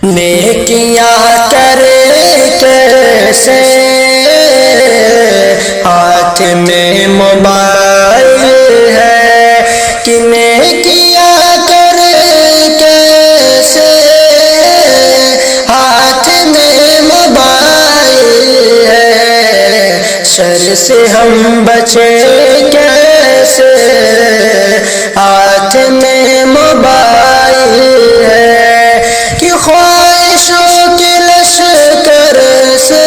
نیکیاں کرے کیسے ہاتھ میں موبائل ہے کہ نیکیاں کرے کیسے ہاتھ میں موبائل ہے شر سے ہم بچے کیسے ہاتھ میں موبائل ہے کہ خواہشوں کے لشکر سے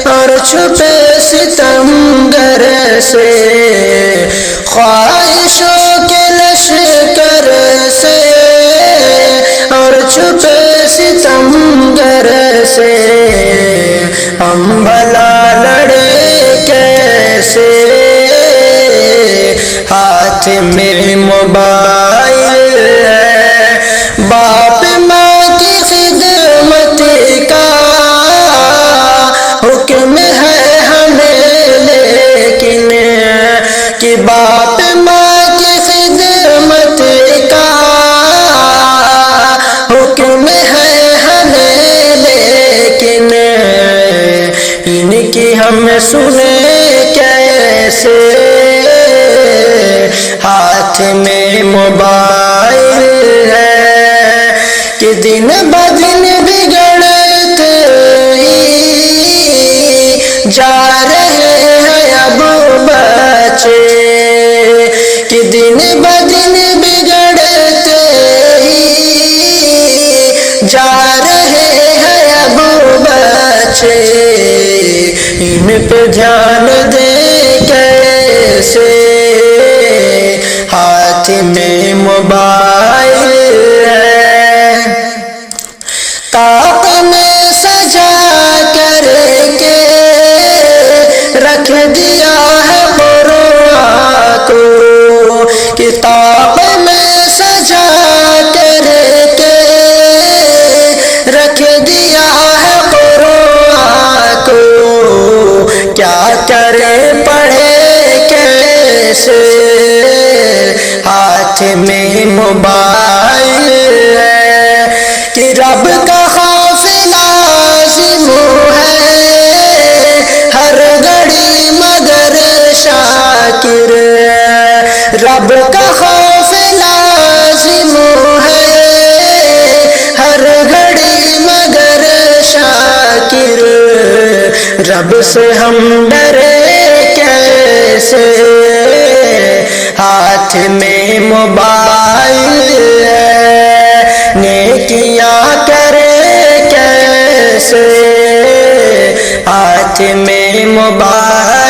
اور چھپے ستمگر سے خواہشوں کے لشکر سے اور چھپے ستمگر سے ہم بھلا لڑے کیسے ہاتھ میں موبائل ہے باپ ماں کی خدمت کا حکم ہے ہمیں لیکن کہ باپ ماں کی خدمت کا حکم ہے ہمیں لیکن ان کی ہم سنیں کیسے ہاتھ میں موبائل ہے کہ دن بدن بگڑتے ہی جا رہے ہیں اب بچے کہ دن بدن بگڑتے ہی جا رہے ہیں اب بچے ان پہ دھیان دیں کیسے ہاتھ میں موبائل ہے طاق میں سجا کر کے رکھ دیا ہے قرآن کو کتاب میں سجا کر کے رکھ دیا ہے قرآن کو کیا کرے پڑھے کیسے ہاتھ میں موبائل ہے کہ رب کا خوف لازم ہے ہر گھڑی مگر شاکر رب کا خوف لازم ہے ہر گھڑی مگر شاکر رب سے ہم ڈرے کیسے ہاتھ میں موبائل ہے نیکیاں کرے کیسے ہاتھ میں موبائل